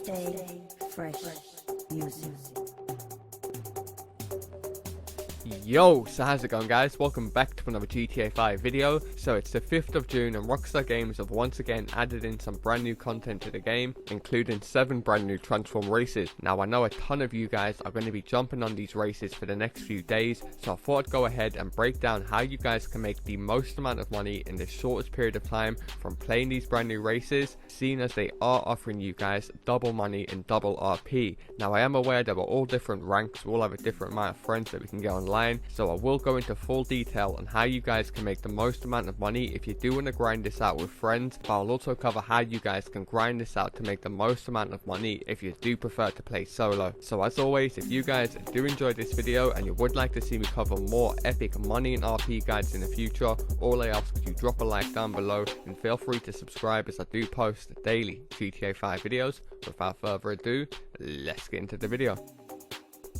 Stay fresh music. Yo, so how's it going, guys? Welcome back to another GTA 5 video. So it's the 5th of June and Rockstar Games have once again added in some brand new content to the game, including 7 brand new transform races. Now I know a ton of you guys are going to be jumping on these races for the next few days, so I thought I'd go ahead and break down how you guys can make the most amount of money in the shortest period of time from playing these brand new races, seeing as they are offering you guys double money and double RP. Now I am aware that we're all different ranks, we all have a different amount of friends that we can get online, so I will go into full detail on how you guys can make the most amount of money if you do want to grind this out with friends, but I'll also cover how you guys can grind this out to make the most amount of money if you do prefer to play solo. So as always, if you guys do enjoy this video and you would like to see me cover more epic money and RP guides in the future, all I ask is you drop a like down below and feel free to subscribe as I do post daily GTA 5 videos. Without further ado, let's get into the video.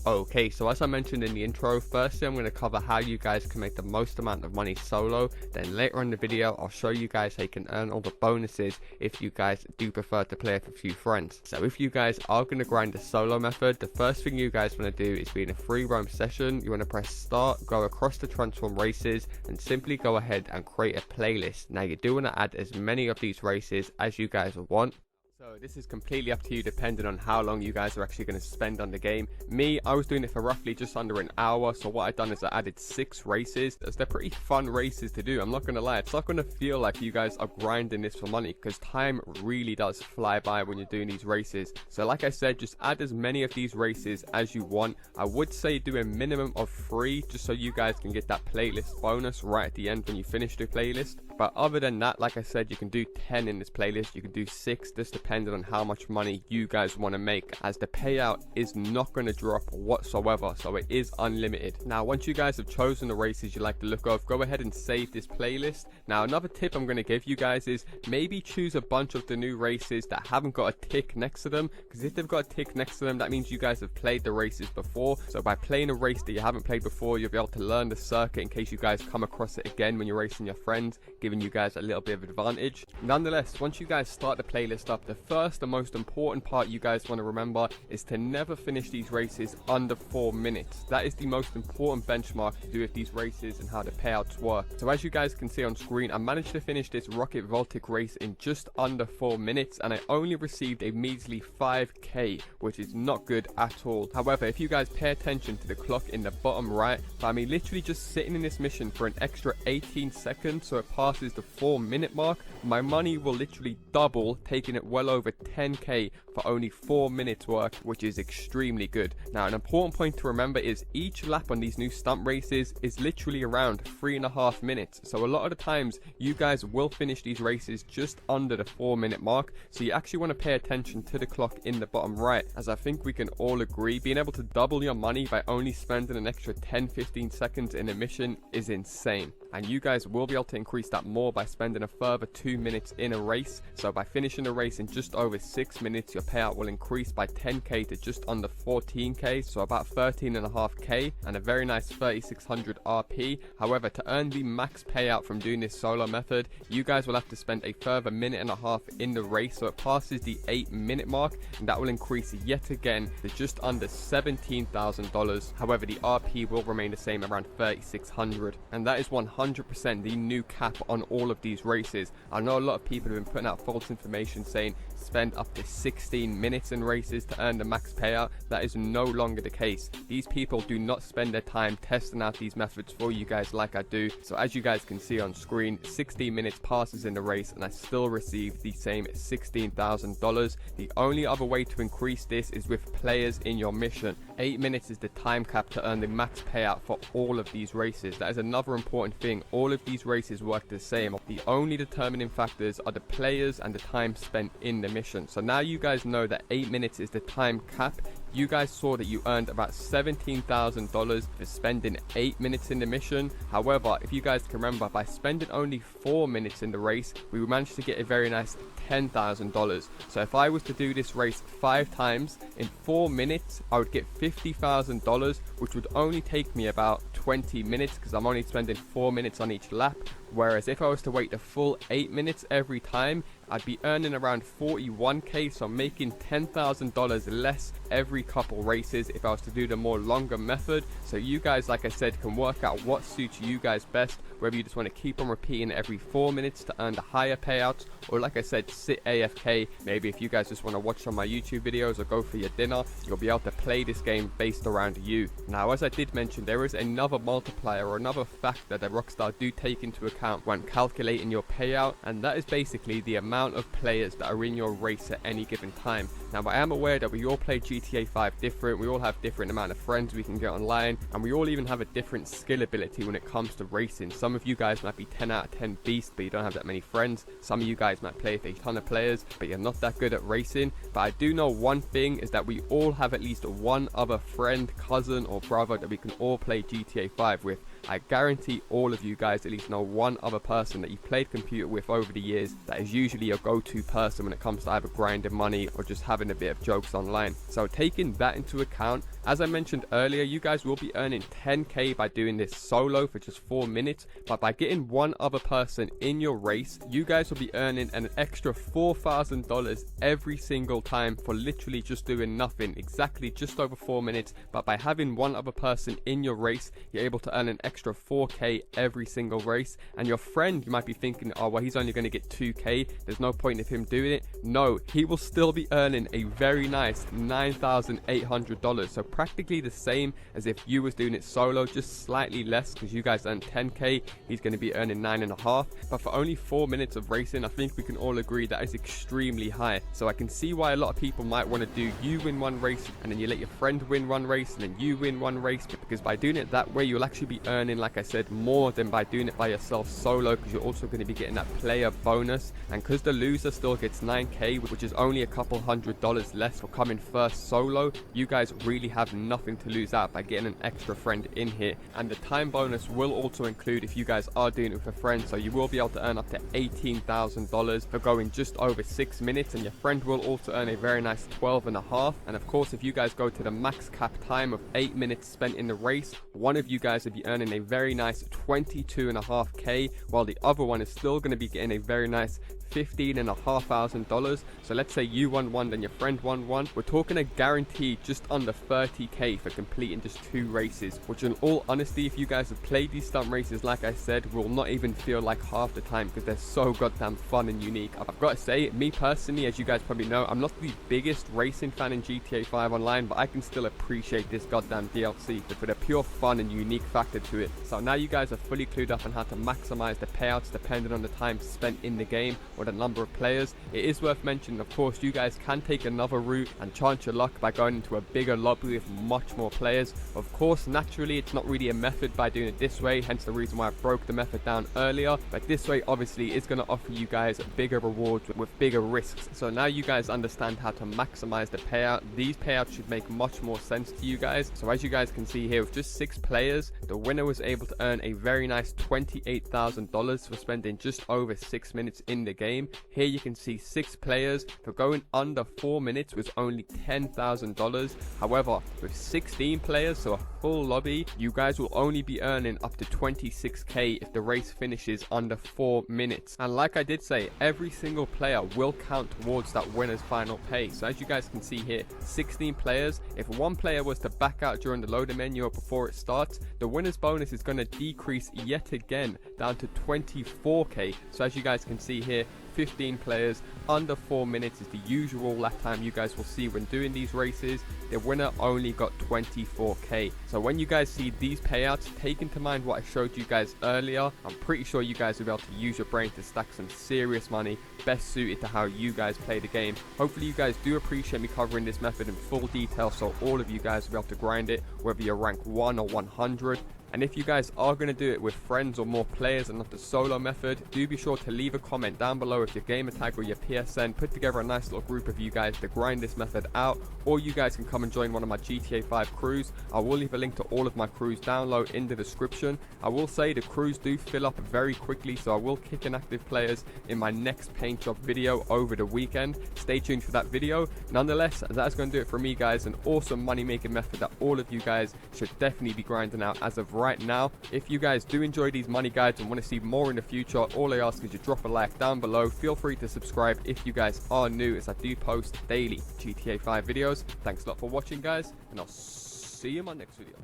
Okay, so as I mentioned in the intro, firstly I'm going to cover how you guys can make the most amount of money solo, then later in the video I'll show you guys how you can earn all the bonuses if you guys do prefer to play with a few friends. So if you guys are going to grind the solo method, the first thing you guys want to do is be in a free roam session. You want to press start, go across the transform races and simply go ahead and create a playlist. Now you do want to add as many of these races as you guys want. So this is completely up to you depending on how long you guys are actually going to spend on the game. Me, I was doing it for roughly just under an hour, so what I've done is I added 6 races, as they're pretty fun races to do. I'm not going to lie, it's not going to feel like you guys are grinding this for money, because time really does fly by when you're doing these races. So like I said, just add as many of these races as you want. I would say do a minimum of 3, just so you guys can get that playlist bonus right at the end when you finish the playlist. But other than that, like I said, you can do 10 in this playlist, you can do 6, just depending on how much money you guys want to make, as the payout is not going to drop whatsoever, so it is unlimited. Now once you guys have chosen the races you like the look of, go ahead and save this playlist. Now another tip I'm going to give you guys is maybe choose a bunch of the new races that haven't got a tick next to them, because if they've got a tick next to them, that means you guys have played the races before. So by playing a race that you haven't played before, you'll be able to learn the circuit in case you guys come across it again when you're racing your friends, giving you guys a little bit of advantage. Nonetheless, once you guys start the playlist up, the first and most important part you guys want to remember is to never finish these races under 4 minutes. That is the most important benchmark to do with these races and how the payouts work. So as you guys can see on screen, I managed to finish this Rocket Voltic race in just under 4 minutes, and I only received a measly 5k, which is not good at all. However, if you guys pay attention to the clock in the bottom right, by me literally just sitting in this mission for an extra 18 seconds so it passes the 4-minute mark, my money will literally double, taking it well over 10k for only 4 minutes work, which is extremely good. Now an important point to remember is each lap on these new stunt races is literally around 3.5 minutes, so a lot of the times you guys will finish these races just under the 4-minute mark. So you actually want to pay attention to the clock in the bottom right, as I think we can all agree being able to double your money by only spending an extra 10-15 seconds in a mission is insane, and you guys will be able to increase that more by spending a further 2 minutes in a race. So by finishing the race in just over 6 minutes, your payout will increase by 10k to just under 14k, so about 13.5k, and a very nice 3600 RP. However, to earn the max payout from doing this solo method, you guys will have to spend a further 1.5 minutes in the race, so it passes the 8-minute mark, and that will increase yet again to just under $17,000. However, the RP will remain the same, around 3600, and that is 100% the new cap on all of these races. I know a lot of people have been putting out false information saying spend up to 16 minutes in races to earn the max payout. That is no longer the case. These people do not spend their time testing out these methods for you guys like I do. So as you guys can see on screen, 16 minutes passes in the race and I still receive the same $16,000. The only other way to increase this is with players in your mission. 8 minutes is the time cap to earn the max payout for all of these races. That is another important thing. All of these races work the same. The only determining factors are the players and the time spent in the mission. So now you guys know that 8 minutes is the time cap. You guys saw that you earned about $17,000 for spending 8 minutes in the mission. However, if you guys can remember, by spending only 4 minutes in the race, we managed to get a very nice $10,000. So if I was to do this race 5 times in 4 minutes, I would get $50,000, which would only take me about 20 minutes because I'm only spending 4 minutes on each lap. Whereas if I was to wait the full 8 minutes every time, I'd be earning around 41k, so I'm making $10,000 less every couple races if I was to do the more longer method. So you guys, like I said, can work out what suits you guys best, whether you just want to keep on repeating every 4 minutes to earn the higher payouts, or like I said, sit AFK. Maybe if you guys just want to watch some of my YouTube videos or go for your dinner, you'll be able to play this game based around you. Now, as I did mention, there is another multiplier or another factor that Rockstar do take into account when calculating your payout, and that is basically the amount of players that are in your race at any given time. Now, I am aware that we all play GTA 5 different, we all have different amount of friends we can get online, and we all even have a different skill ability when it comes to racing. Some of you guys might be 10 out of 10 beast, but you don't have that many friends. Some of you guys might play with a ton of players, but you're not that good at racing. But I do know one thing is that we all have at least one other friend, cousin, or brother that we can all play GTA 5 with. I guarantee all of you guys at least know one other person that you've played computer with over the years that is usually your go-to person when it comes to either grinding money or just having a bit of jokes online. So taking that into account, as I mentioned earlier, you guys will be earning 10k by doing this solo for just 4 minutes, but by getting one other person in your race, you guys will be earning an extra $4,000 every single time for literally just doing nothing, exactly just over 4 minutes. But by having one other person in your race, you're able to earn an extra 4k every single race. And your friend, you might be thinking, oh well, he's only going to get 2k, there's no point of him doing it. No, he will still be earning a very nice $9,800, so practically the same as if you was doing it solo, just slightly less, because you guys earn 10k, he's going to be earning 9.5. But for only 4 minutes of racing, I think we can all agree that is extremely high. So I can see why a lot of people might want to do you win one race and then you let your friend win one race and then you win one race, because by doing it that way you'll actually be earning, like I said, more than by doing it by yourself solo, because you're also going to be getting that player bonus. And because the loser still gets 9k, which is only a couple $100 less for coming first solo, you guys really have nothing to lose out by getting an extra friend in here. And the time bonus will also include if you guys are doing it with a friend, so you will be able to earn up to $18,000 for going just over 6 minutes, and your friend will also earn a very nice 12.5. And of course, if you guys go to the max cap time of 8 minutes spent in the race, one of you guys will be earning a very nice 22.5k, while the other one is still going to be getting a very nice $15,500. So let's say you won one, then your friend won one. We're talking a guaranteed just under 30k for completing just 2 races, which in all honesty, if you guys have played these stunt races, like I said, will not even feel like half the time, because they're so goddamn fun and unique. I've got to say, me personally, as you guys probably know, I'm not the biggest racing fan in GTA 5 Online, but I can still appreciate this goddamn DLC for the pure fun and unique factor to it. So now you guys are fully clued up on how to maximize the payouts depending on the time spent in the game or the number of players. It is worth mentioning, of course, you guys can take another route and chance your luck by going into a bigger lobby with much more players. Of course, naturally, it's not really a method by doing it this way, hence the reason why I broke the method down earlier. But this way, obviously, is going to offer you guys bigger rewards with bigger risks. So now you guys understand how to maximize the payout. These payouts should make much more sense to you guys. So as you guys can see here, with just 6 players, the winner was able to earn a very nice $28,000 for spending just over 6 minutes in the game. Here you can see 6 players for going under 4 minutes was only $10,000. However, with 16 players, so a full lobby, you guys will only be earning up to 26k if the race finishes under 4 minutes. And like I did say, every single player will count towards that winner's final pay. So as you guys can see here, 16 players, if one player was to back out during the loader menu or before it starts, the winner's bonus is going to decrease yet again down to 24k. So as you guys can see here, 15 players under 4 minutes is the usual lap time you guys will see when doing these races. The winner only got 24k. So when you guys see these payouts, take into mind what I showed you guys earlier. I'm pretty sure you guys will be able to use your brain to stack some serious money, best suited to how you guys play the game. Hopefully you guys do appreciate me covering this method in full detail, so all of you guys will be able to grind it, whether you're rank 1 or 100. And if you guys are going to do it with friends or more players and not the solo method, do be sure to leave a comment down below with your gamer tag or your PSN. Put together a nice little group of you guys to grind this method out, or you guys can come and join one of my GTA 5 crews. I will leave a link to all of my crews down low in the description. I will say the crews do fill up very quickly, so I will kick in active players in my next paint job video over the weekend. Stay tuned for that video. Nonetheless, that's going to do it for me, guys. An awesome money making method that all of you guys should definitely be grinding out as of right now. If you guys do enjoy these money guides and want to see more in the future, all I ask is you drop a like down below. Feel free to subscribe if you guys are new, as I do post daily GTA 5 videos. Thanks a lot for watching, guys, and I'll see you in my next video.